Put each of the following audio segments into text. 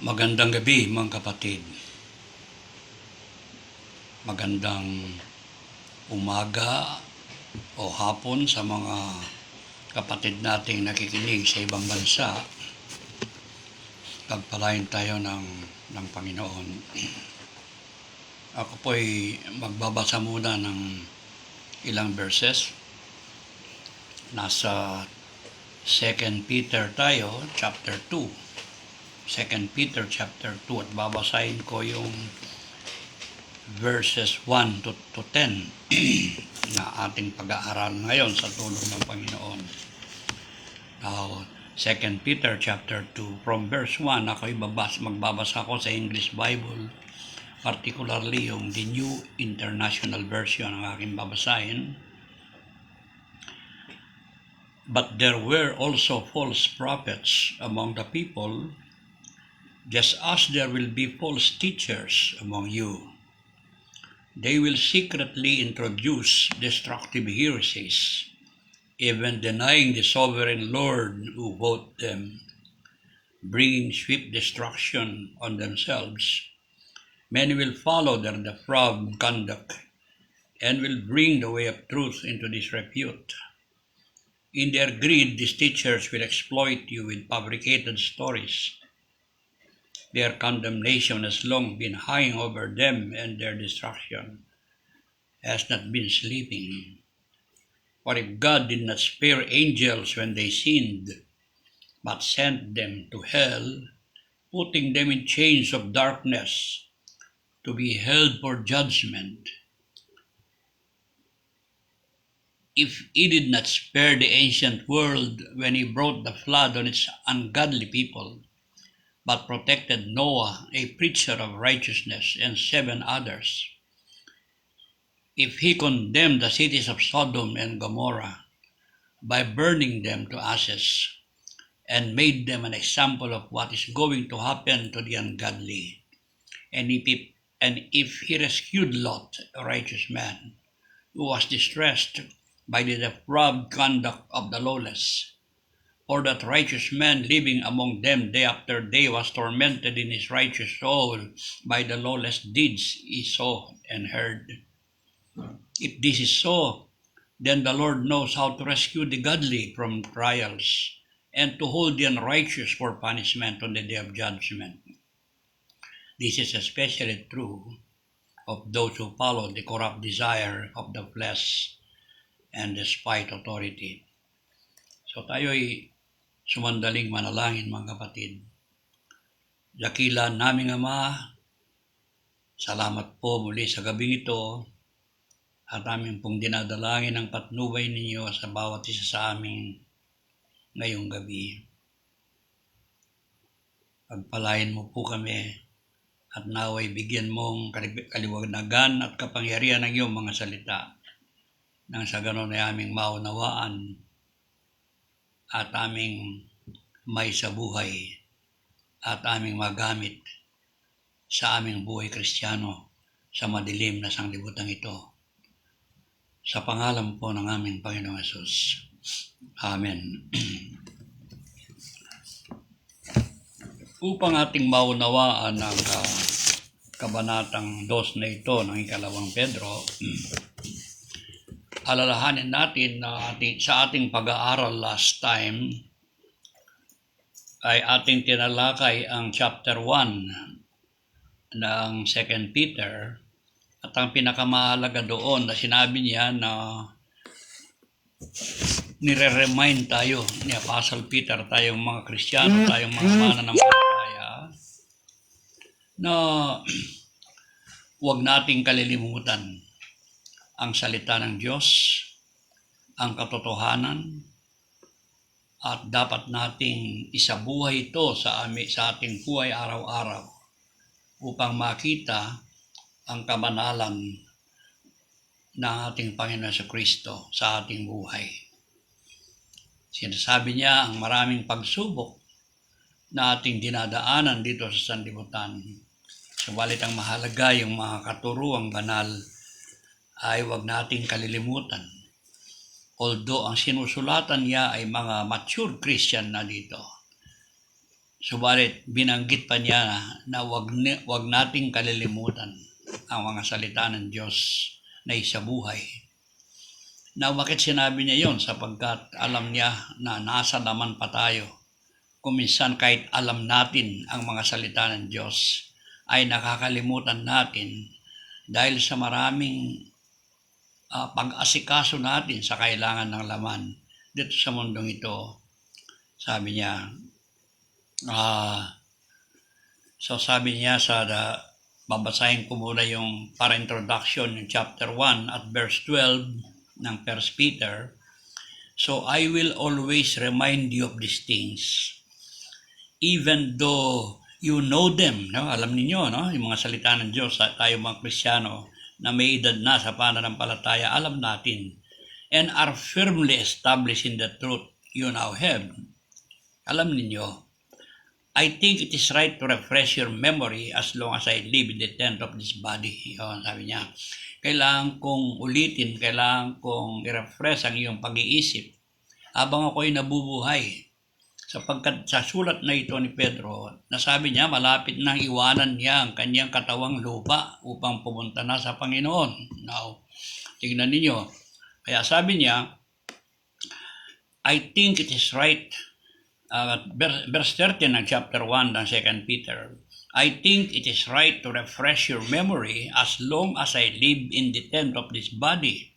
Magandang gabi mga kapatid. Magandang umaga o hapon sa mga kapatid nating nakikinig sa ibang bansa. Pagpalain tayo ng Panginoon. Ako po'y magbabasa muna ng ilang verses. Nasa 2 Peter tayo, chapter 2. 2 Peter chapter 2 at babasahin ko yung verses 1 to 10 na ating pag-aaral ngayon sa tulong ng Panginoon. Now, 2 Peter chapter 2 from verse 1 ako'y magbabasa ko sa English Bible, particularly yung the New International Version ang aking babasahin. But there were also false prophets among the people, just as there will be false teachers among you. They will secretly introduce destructive heresies, even denying the sovereign Lord who bought them, bringing swift destruction on themselves. Many will follow their depraved conduct and will bring the way of truth into disrepute. In their greed, these teachers will exploit you with fabricated stories. Their condemnation has long been hanging over them, and their destruction has not been sleeping. For if God did not spare angels when they sinned, but sent them to hell, putting them in chains of darkness to be held for judgment, if he did not spare the ancient world when he brought the flood on its ungodly people, but protected Noah, a preacher of righteousness, and 7 others, if he condemned the cities of Sodom and Gomorrah by burning them to ashes, and made them an example of what is going to happen to the ungodly, and if he rescued Lot, a righteous man, who was distressed by the depraved conduct of the lawless, for that righteous man living among them day after day was tormented in his righteous soul by the lawless deeds he saw and heard. If this is so, then the Lord knows how to rescue the godly from trials and to hold the unrighteous for punishment on the day of judgment. This is especially true of those who follow the corrupt desire of the flesh and despite authority. So tayo'y sumandaling manalangin mga kapatid. Dakilan naming Ama, salamat po muli sa gabing ito at aming pong dinadalangin ang patnubay ninyo sa bawat isa sa amin ngayong gabi. Pagpalain mo po kami at naway bigyan mong kaliwanagan at kapangyarihan ng iyong mga salita nang sa ganon ay aming maunawaan at aming may sa buhay at aming magamit sa aming buhay Kristiyano sa madilim na sanglibutan ito. Sa pangalan po ng aming Panginoong Hesus. Amen. Upang ating maunawaan ang kabanatang 2 na ito ng 2 Pedro, alalahanin natin na sa ating pag-aaral last time ay ating tinalakay ang chapter 1 ng 2 Peter at ang pinakamahalaga doon na sinabi niya na nire-remind tayo ni Apostle Peter, tayong mga Kristiyano, tayong mga mananampalataya, na huwag nating kalilimutan ang salita ng Diyos, ang katotohanan, at dapat nating isabuhay ito sa ating buhay araw-araw upang makita ang kabanalan ng ating Panginoon sa Kristo sa ating buhay. Sinasabi niya ang maraming pagsubok na ating dinadaanan dito sa sanlibutan. Subalit ang mahalaga yung mga katuruang banal ay huwag nating kalilimutan. Although ang sinusulatan niya ay mga mature Christian na dito, Subalit, binanggit pa niya na wag nating kalilimutan ang mga salita ng Diyos na isabuhay. Na bakit sinabi niya yon? Sapagkat alam niya na nasa laman pa tayo. Kung minsan kahit alam natin ang mga salita ng Diyos, ay nakakalimutan natin dahil sa maraming pag-asikaso natin sa kailangan ng laman dito sa mundong ito. Sabi niya, sabi niya babasahin ko muna yung para introduction yung chapter 1 at verse 12 ng 1 Peter. So I will always remind you of these things, even though you know them. No? Alam niyo, no? Yung mga salita ng Diyos, tayo mga Kristiyano na may edad na sa pananampalataya, alam natin, and are firmly established in the truth you now have. Alam niyo, I think it is right to refresh your memory as long as I live in the tent of this body. Yun, sabi niya. Kailangan kong ulitin, kailangan kong i-refresh ang iyong pag-iisip habang ako'y nabubuhay. Sapagkat sa sulat na ito ni Pedro, nasabi niya malapit nang iwanan niya ang kanyang katawang lupa upang pumunta na sa Panginoon. Now, tingnan ninyo. Kaya sabi niya, I think it is right. Verse 13 ng chapter 1 ng 2 Peter, I think it is right to refresh your memory as long as I live in the tent of this body,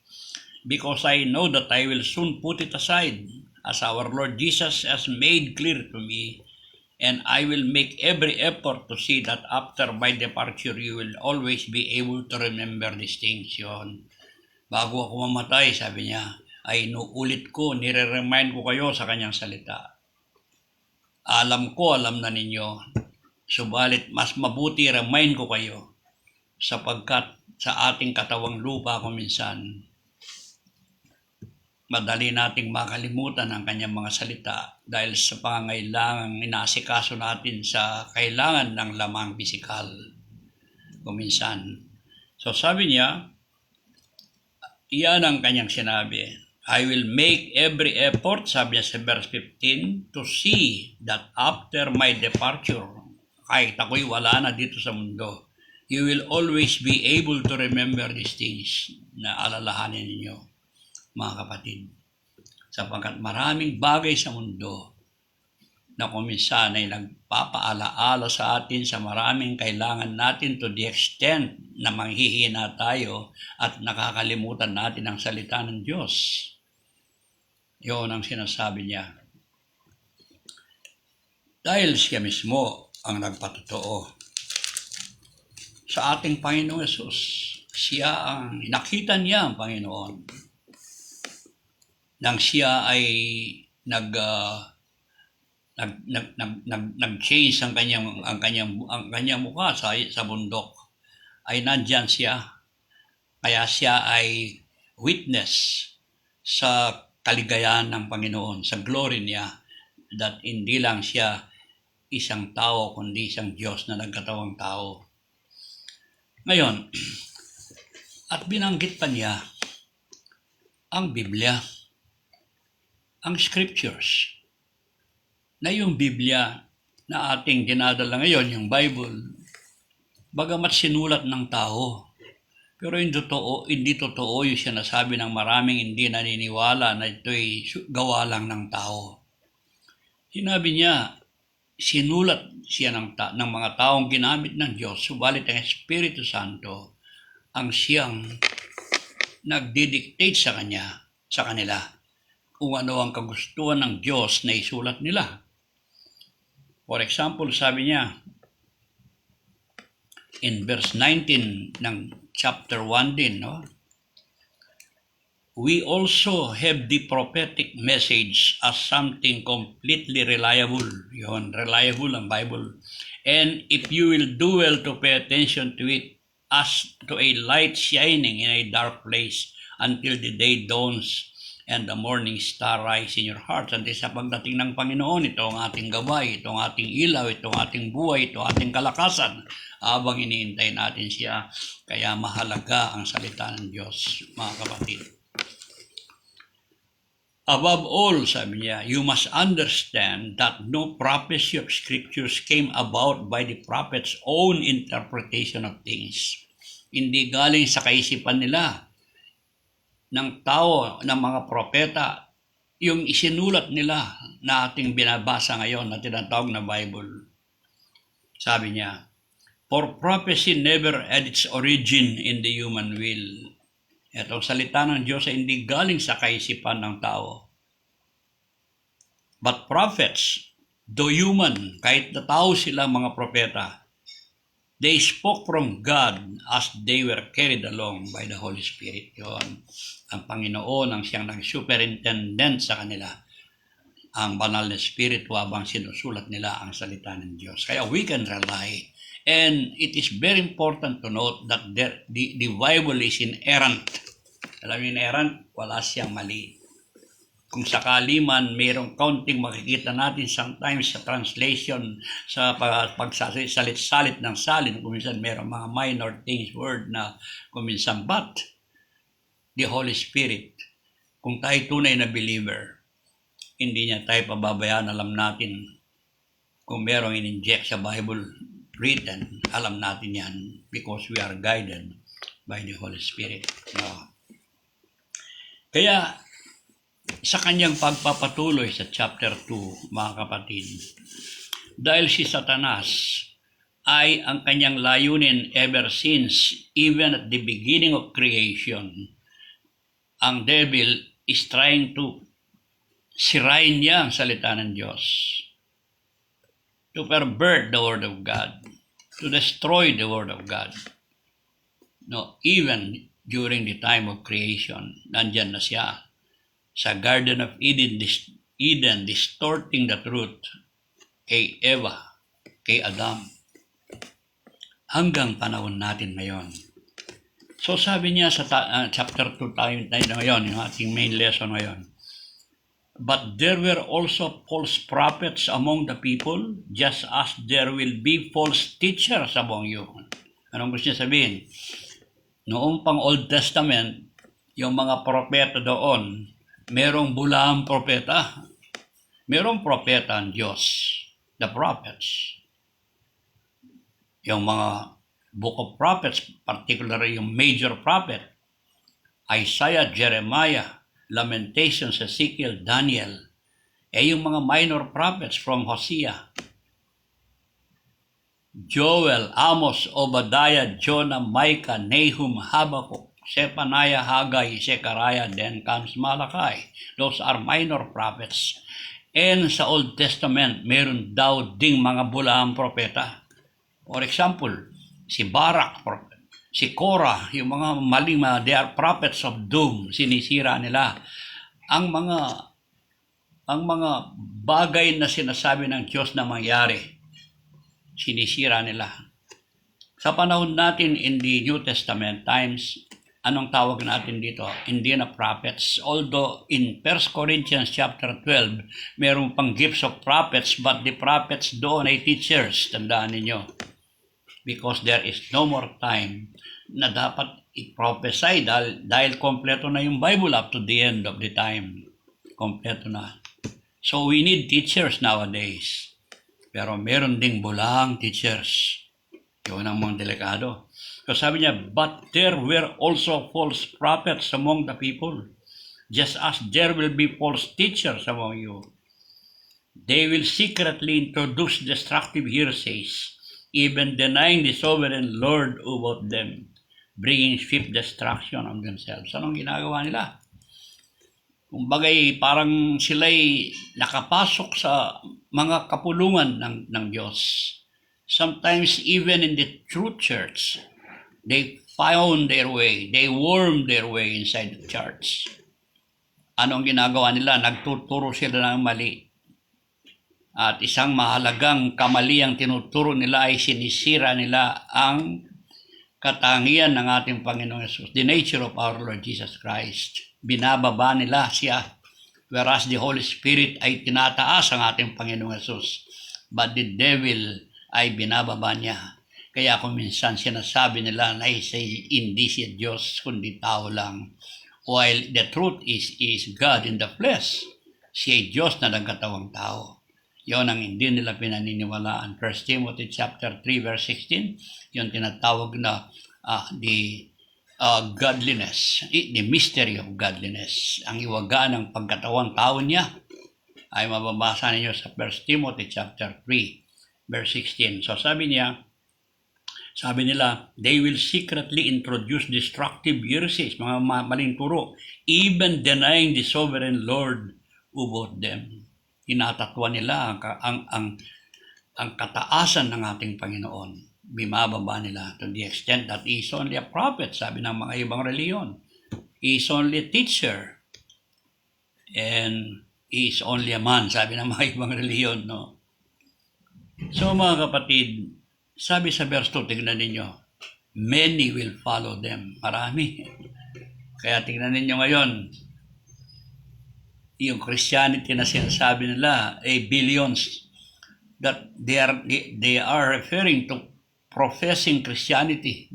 because I know that I will soon put it aside, as our Lord Jesus has made clear to me, and I will make every effort to see that after my departure you will always be able to remember these things. Yun. Bago ako mamatay, sabi niya, ay inuulit ko, nire-remind ko kayo sa kanyang salita. Alam na ninyo, subalit mas mabuti remind ko kayo, sapagkat sa ating katawang lupa kung minsan, madali nating makalimutan ang kanyang mga salita dahil sa pangangailangang inaasikaso natin sa kailangan ng lamang pisikal kung minsan. So sabi niya, iyan ang kanyang sinabi. I will make every effort, sabi niya sa verse 15, to see that after my departure, kahit ako'y wala na dito sa mundo, you will always be able to remember these things na alalahanin ninyo, mga kapatid. Sapagkat maraming bagay sa mundo na kung minsan ay nagpapaalaala sa atin sa maraming kailangan natin to the extent na manghihina tayo at nakakalimutan natin ang salita ng Diyos. Yun ang sinasabi niya. Dahil siya mismo ang nagpatotoo sa ating Panginoong Yesus. Siya ang nakita niya ang Panginoon nang siya ay nag-change ang kanyang mukha sa bundok. Ay nandyan siya. Kaya siya ay witness sa kaligayahan ng Panginoon, sa glory niya, that hindi lang siya isang tao, kundi isang Diyos na nagkatawang tao. Ngayon, at binanggit pa niya ang Biblia, ang Scriptures, na yung Biblia na ating dinadala ngayon, yung Bible, bagamat sinulat ng tao, pero hindi totoo yung sinasabi ng maraming hindi naniniwala na ito'y gawa lang ng tao. Sinabi niya, sinulat siya ng mga taong ginamit ng Diyos, subalit ang Espiritu Santo ang siyang nagdidictate sa kanila, kung ano ang kagustuhan ng Diyos na isulat nila. For example, sabi niya, in verse 19 ng chapter 1 din, no? We also have the prophetic message as something completely reliable. Yun, reliable ang Bible. And if you will do well to pay attention to it as to a light shining in a dark place until the day dawns and the morning star rise in your hearts. And sa pagdating ng Panginoon, ito ang ating gabay, ito ang ating ilaw, ito ang ating buhay, ito ang ating kalakasan habang iniintay natin siya. Kaya mahalaga ang salita ng Diyos, mga kapatid. Above all, sabi niya, you must understand that no prophecy of scriptures came about by the prophet's own interpretation of things. Hindi galing sa kaisipan nila ng tao, ng mga propeta, yung isinulat nila na ating binabasa ngayon na tinatawag na Bible. Sabi niya, for prophecy never had its origin in the human will. Itong salita ng Diyos ay hindi galing sa kaisipan ng tao. But prophets, though human, kahit na tao sila mga propeta, they spoke from God as they were carried along by the Holy Spirit. Yun, ang Panginoon ang siyang nag-superintendent sa kanila. Ang banal na Espiritu habang sinusulat nila ang salita ng Diyos. Kaya we can rely. And it is very important to note that the Bible is inerrant. Alam niyo, inerrant, wala siyang mali. Kung sakali man mayroong counting makikita natin sometimes sa translation, sa pagsalit-salit ng salin, kung minsan mayroong mga minor things word na kung minsan, but the Holy Spirit, kung tayo tunay na believer, hindi niya tayo pababayaan. Alam natin kung mayroong in-inject sa Bible written, alam natin yan because we are guided by the Holy Spirit. Kaya sa kanyang pagpapatuloy sa chapter 2, mga kapatid, dahil si Satanas ay ang kanyang layunin ever since, even at the beginning of creation, ang devil is trying to sirain niya ang salita ng Diyos, to pervert the Word of God, to destroy the Word of God. No, even during the time of creation, nandyan na siya sa Garden of Eden, distorting the truth kay Eva, kay Adam, hanggang panahon natin ngayon. So sabi niya sa chapter 2 tayo ngayon, yung ating main lesson ngayon, but there were also false prophets among the people, just as there will be false teachers among you. Anong gusto niya sabihin? Noong pang Old Testament, yung mga propeta doon, merong bulaang propeta. Merong propeta ang Diyos, the prophets. Yung mga book of prophets, particularly yung major prophet, Isaiah, Jeremiah, Lamentations, Ezekiel, Daniel, yung mga minor prophets from Hosea, Joel, Amos, Obadiah, Jonah, Micah, Nahum, Habakkuk, Zephaniah, Haggai, Zechariah, then comes Malachi. Those are minor prophets. And sa Old Testament, meron daw ding mga bulaang propeta. For example, si Barak, si Korah, yung mga maling they are prophets of doom, sinisira nila ang mga bagay na sinasabi ng Diyos na mangyari, sinisira nila. Sa panahon natin in the New Testament times, anong tawag natin dito? Hindi na prophets. Although in 1 Corinthians chapter 12, mayroong pang gifts of prophets, but the prophets doon ay teachers. Tandaan ninyo. Because there is no more time na dapat i-prophesy dahil kompleto na yung Bible up to the end of the time. Kompleto na. So we need teachers nowadays. Pero meron ding bulaang teachers. Yun ang mga delikado. So sabi niya, but there were also false prophets among the people, just as there will be false teachers among you. They will secretly introduce destructive heresies, even denying the sovereign Lord about them, bringing swift destruction on themselves. Anong ginagawa nila? Kung bagay, parang sila'y nakapasok sa mga kapulungan ng Diyos. Sometimes even in the true church, they found their way, they wormed their way inside the church. Anong ginagawa nila? Nagtuturo sila ng mali. At isang mahalagang kamaliang tinuturo nila ay sinisira nila ang katangian ng ating Panginoong Yesus, the nature of our Lord Jesus Christ. Binababa nila siya, whereas the Holy Spirit ay tinataas ang ating Panginoong Yesus. But the devil ay binababa niya. Kaya kung minsan sinasabi nila na hindi siya Diyos, kundi tao lang. while the truth is God in the flesh. Siya ay Diyos na nagkatawang tao. Yon ang hindi nila pinaniniwalaan. 1 Timothy chapter 3 verse 16, yung tinatawag na the godliness, the mystery of godliness. Ang iwaga ng pagkatawang tao niya ay mababasa ninyo sa 1 Timothy chapter 3 verse 16. So sabi nila, they will secretly introduce destructive heresies, mga maling turo, even denying the sovereign Lord who bought them. Tinatatwa nila ang kataasan ng ating Panginoon. Bimababa nila to the extent that he is only a prophet, sabi ng mga ibang reliyon. He is only a teacher. And he is only a man, sabi ng mga ibang reliyon. No? So mga kapatid, sabi sa verse 2, tignan ninyo, many will follow them. Marami. Kaya tignan ninyo ngayon, yung Christianity na sinasabi nila ay billions, that they are referring to professing Christianity.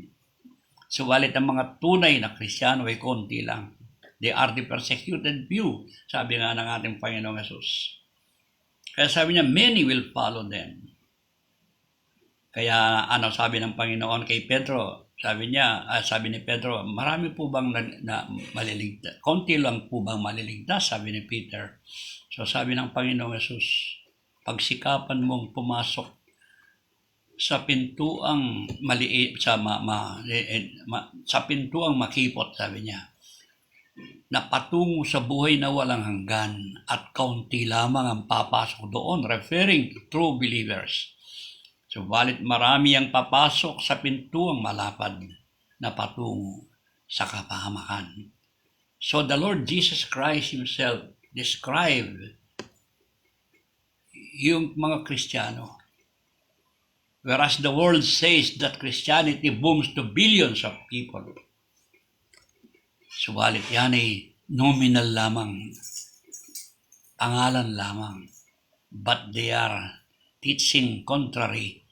Subalit ang mga tunay na Kristiyano ay konti lang. They are the persecuted few, sabi nga ng ating Panginoong Yesus. Kaya sabi niya, many will follow them. Kaya sabi ng Panginoon kay Pedro, sabi ni Pedro, marami po bang na maliligtas? Konti lang po bang maliligtas? Sabi ni Peter. So sabi ng Panginoong Yesus, pagsikapan mong pumasok sa pintuang maliit, sa pintuang makipot, sabi niya, na patungo sa buhay na walang hanggan at kaunti lamang ang papasok doon, referring to true believers. Subalit marami ang papasok sa pintuang malapad na patungo sa kapahamakan. So the Lord Jesus Christ Himself described yung mga Kristiyano. Whereas the world says that Christianity booms to billions of people. Subalit yan ay nominal lamang, pangalan lamang, but they are teaching contrary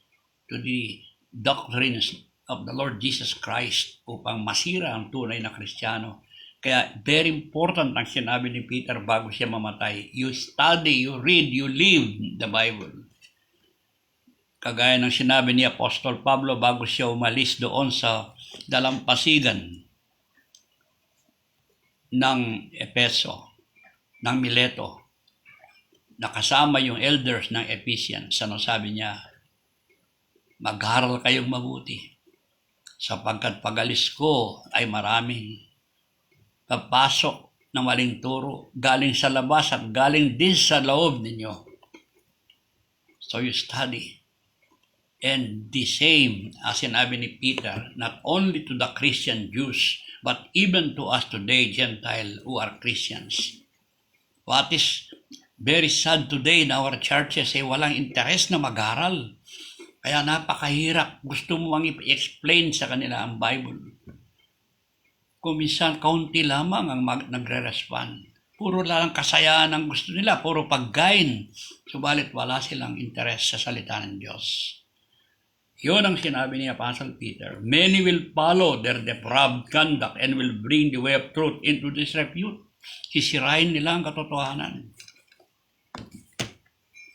to the doctrines of the Lord Jesus Christ upang masira ang tunay na Kristiyano. Kaya very important ang sinabi ni Peter bago siya mamatay. You study, you read, you live the Bible. Kagaya ng sinabi ni Apostol Pablo bago siya umalis doon sa dalampasigan ng Efeso, ng Mileto, nakasama yung elders ng Ephesians. Ano sabi niya? Mag-aral kayong mabuti sapagkat pag-alis ko ay maraming papasok na maling turo galing sa labas at galing din sa loob ninyo. So you study. And the same as sinabi ni Peter, not only to the Christian Jews, but even to us today, Gentile who are Christians. What is very sad today in our churches ay walang interes na mag-aral. Kaya napakahirap. Gusto mo ang i-explain sa kanila ang Bible. Kung minsan, kaunti lamang ang nagre-respond. Puro lang kasayaan ang gusto nila. Puro paggain. Subalit wala silang interes sa salita ng Diyos. Yun ang sinabi ni Apostle Peter. Many will follow their depraved conduct and will bring the way of truth into disrepute. Sisirain nila ang katotohanan.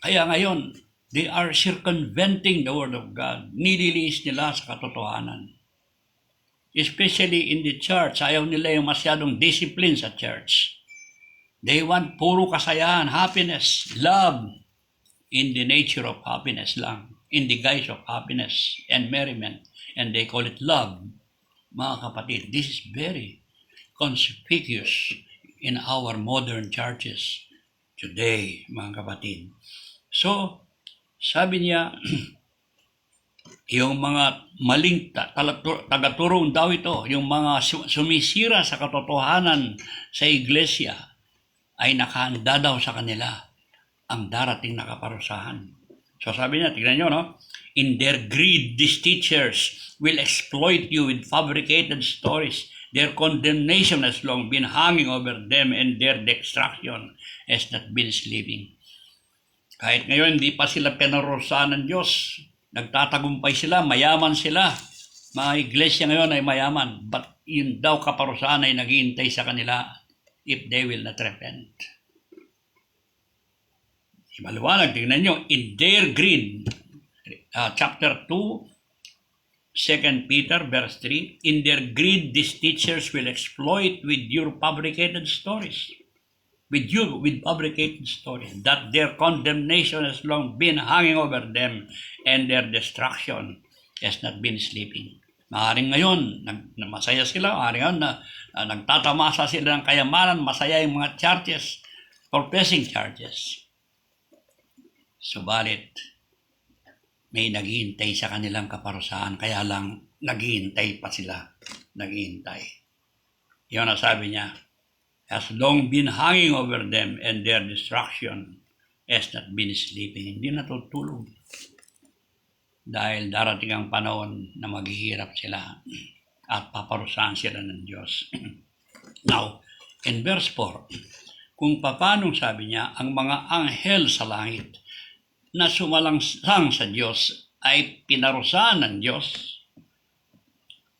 Kaya ngayon, they are circumventing the Word of God. Nililiis nila sa katotohanan. Especially in the church, ayaw nila yung masyadong discipline sa church. They want puro kasayahan, happiness, love, in the nature of happiness lang. In the guise of happiness and merriment. And they call it love. Mga kapatid, this is very conspicuous in our modern churches today, mga kapatid. So, sabi niya, yung mga maling tagaturong daw ito, yung mga sumisira sa katotohanan sa iglesia, ay nakahanda daw sa kanila ang darating na kaparusahan. So sabi niya, tignan nyo, no? In their greed, these teachers will exploit you with fabricated stories. Their condemnation has long been hanging over them and their destruction has not been sleeping. Kahit ngayon, hindi pa sila pinarusahan ng Diyos. Nagtatagumpay sila, mayaman sila. Mga iglesia ngayon ay mayaman, but yun daw kaparusahan ay naghihintay sa kanila if they will not repent. Maliwanag, tingnan nyo, in their greed, chapter 2, 2 Peter verse 3, in their greed these teachers will exploit with fabricated stories, that their condemnation has long been hanging over them and their destruction has not been sleeping. Maaaring ngayon, masaya sila, maaaring ngayon nagtatamasa sila ng kayamanan, masaya yung mga charges, professing charges. Subalit, may naghihintay sa kanilang kaparusahan, kaya lang naghihintay pa sila. Naghihintay. Yun ang sabi niya, has long been hanging over them and their destruction has not been sleeping. Hindi natutulog. Dahil darating ang panahon na maghihirap sila at paparusahan sila ng Diyos. Now, in verse 4, kung paano sabi niya, ang mga anghel sa langit na sumalangsang sa Diyos ay pinarusahan ng Diyos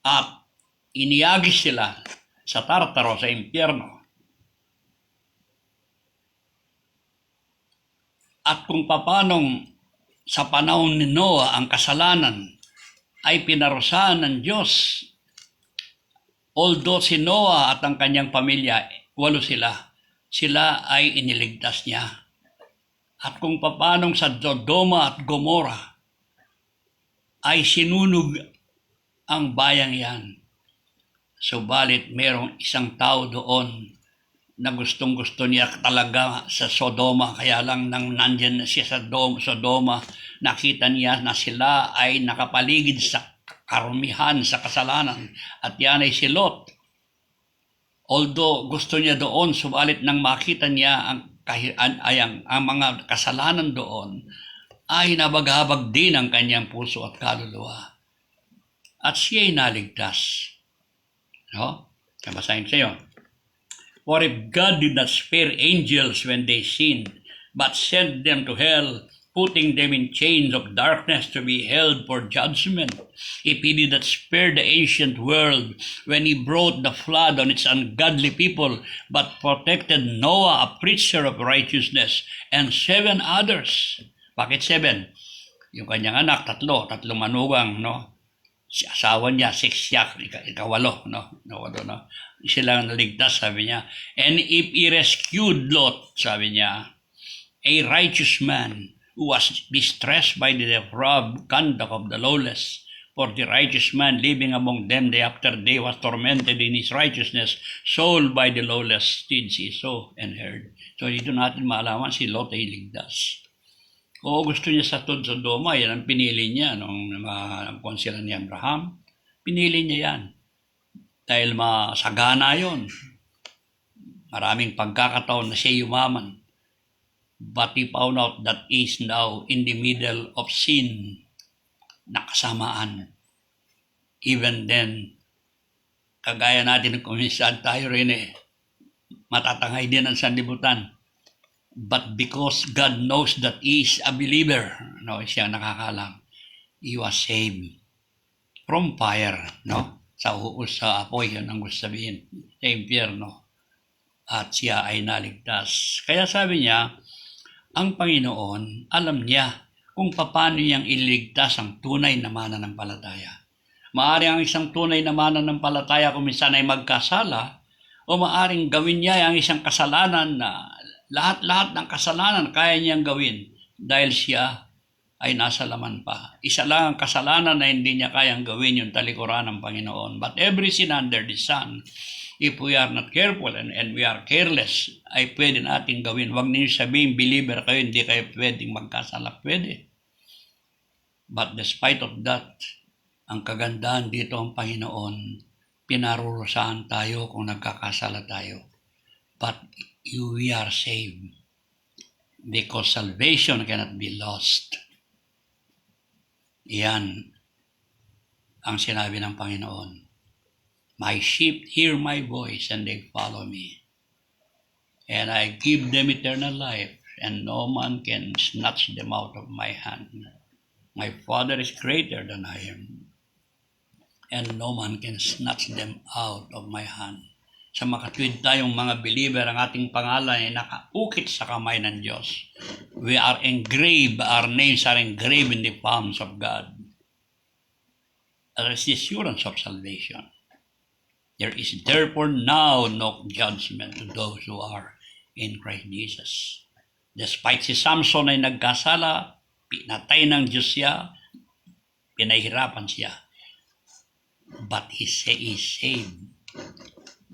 at iniyagis sila sa Tartaro, sa impyerno. At kung papanong sa panahon ni Noah ang kasalanan ay pinarusahan ng Diyos, although si Noah at ang kanyang pamilya, 8 sila ay iniligtas niya. At kung papanong sa Sodoma at Gomora ay sinunog ang bayang yan. Subalit merong isang tao doon na gustong-gusto niya talaga sa Sodoma, kaya lang nang nandyan na siya sa Sodoma, nakita niya na sila ay nakapaligid sa karumihan, sa kasalanan, at yan ay si Lot. Although gusto niya doon, subalit nang makita niya ang mga kasalanan doon, ay nabaghabag din ang kanyang puso at kaluluwa. At siya'y naligtas. No? Kabasahin sa iyo. For if God did not spare angels when they sinned, but sent them to hell, putting them in chains of darkness to be held for judgment, if he did not spare the ancient world when he brought the flood on its ungodly people, but protected Noah, a preacher of righteousness, and 7 others. Bakit 7? Yung kanyang anak, 3 manugang, no? Si asawa niya, 6 siya, ika-8, no? Silang naligtas, sabi niya. And if he rescued Lot, sabi niya, a righteous man, who was distressed by the depraved conduct of the lawless. For the righteous man living among them day after day was tormented in his righteousness, sold by the lawless deeds he saw and heard. So dito natin maalaman si Lot ay ligtas. O gusto niya sa Sodoma, yan ang pinili niya nung nagkuhan sila ni Abraham. Pinili niya yan. Dahil masagana yon. Maraming pagkakataon na siya yumaman. But he found out that he is now in the middle of sin, nakasamaan. Even then, kagaya natin kung minsan tayo rin matatangay din ang sanlibutan. But because God knows that he is a believer, no, siya nakakalam, he was saved from fire, no? Sa apoy, yun ang gusto sabihin, sa impyerno. At siya ay naligtas. Kaya sabi niya, ang Panginoon, alam niya kung paano niyang ililigtas ang tunay na mananampalataya. Maaari ang isang tunay na mananampalataya kung minsan ay magkasala, o maaring gawin niya ang isang kasalanan na lahat-lahat ng kasalanan kaya niyang gawin dahil siya ay nasa laman pa. Isa lang ang kasalanan na hindi niya kayang gawin, yung talikuran ng Panginoon. But every sin under the sun, if we are not careful and we are careless, ay pwede natin gawin. Huwag ninyo sabihin, believer kayo, hindi kayo pwedeng magkasala. Pwede. But despite of that, ang kagandahan dito ang Panginoon, pinarurusahan tayo kung nagkakasala tayo. But we are saved because salvation cannot be lost. Yan ang sinabi ng Panginoon. My sheep hear my voice and they follow me. And I give them eternal life and no man can snatch them out of my hand. My Father is greater than I am. and no man can snatch them out of my hand. Sa makatwid tayong mga believer, ang ating pangalan ay nakaukit sa kamay ng Diyos. We are engraved, our names are engraved in the palms of God. There is the assurance of salvation. There is therefore now no judgment to those who are in Christ Jesus. Despite si Samson ay nagkasala, pinatay ng Diyos siya, pinahirapan siya. But he is saved.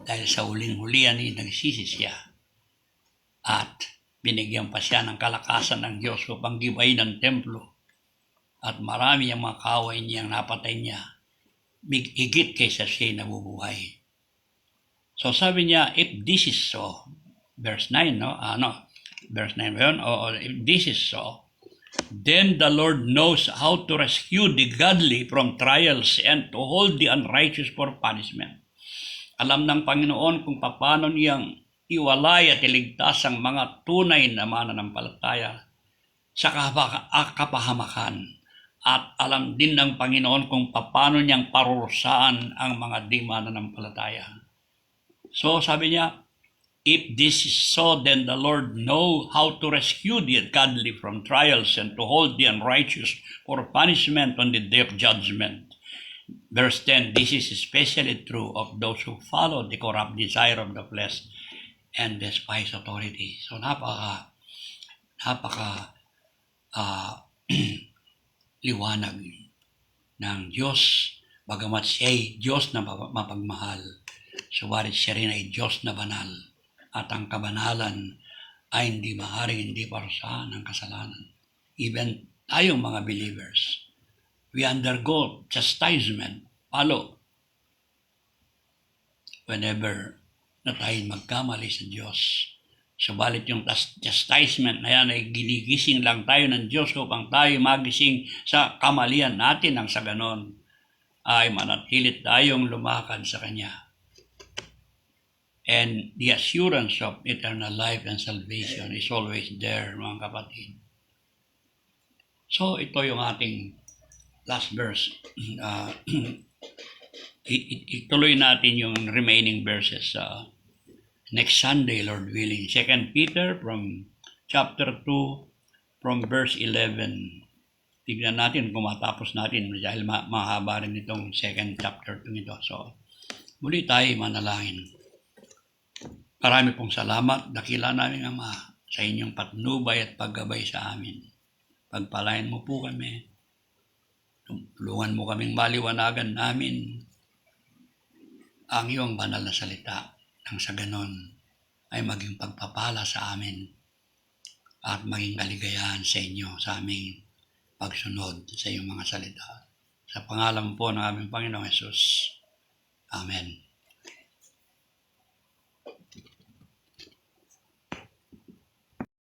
Dahil sa huling-hulian ay nagsisi siya. At binigyan pa siya ng kalakasan ng Diyos upang gibayin ng templo. At marami ang mga kaaway niyang napatay niya. Higit kaysa siya nabubuhay. So sabi niya, if this is so, verse 9, verse 9 ba yun? If this is so, then the Lord knows how to rescue the godly from trials and to hold the unrighteous for punishment. Alam ng Panginoon kung paano niyang iwalay at iligtas ang mga tunay na mananampalataya sa kapahamakan. At alam din ng Panginoon kung paano niyang parurusahan ang mga di mananampalataya. So sabi niya, if this is so, then the Lord know how to rescue the godly from trials and to hold the unrighteous for punishment on the day of judgment. Verse 10, this is especially true of those who follow the corrupt desire of the flesh and despise authority. So liwanag ng Diyos, bagamat siya ay Diyos na mapagmahal, subalit siya rin ay Diyos na banal, at ang kabanalan ay hindi maaaring hindi parusahan ng kasalanan. Even tayong mga believers, we undergo chastisement, palo, whenever na tayo magkamali sa Diyos. Subalit yung chastisement na yan ay ginigising lang tayo ng Diyos upang tayo magising sa kamalian natin, ang sa ganon ay manatilit tayong lumakad sa Kanya. And the assurance of eternal life and salvation is always there, mga kapatid. So ito yung ating last verse. Ituloy natin yung remaining verses next Sunday, Lord willing. 2 Peter from chapter 2 from verse 11. Tignan natin kung matapos natin dahil mahaba rin itong second chapter ito. So, muli tayo manalangin. Marami pong salamat, dakila namin Ama, sa inyong patnubay at paggabay sa amin. Pagpalain mo po kami. Tulungan mo kaming maliwanagan namin ang iyong banal na salita. Nang sa ganon ay maging pagpapala sa amin at maging kaligayahan sa inyo sa aming pagsunod sa iyong mga salita. Sa pangalan po ng aming Panginoong Hesus. Amen.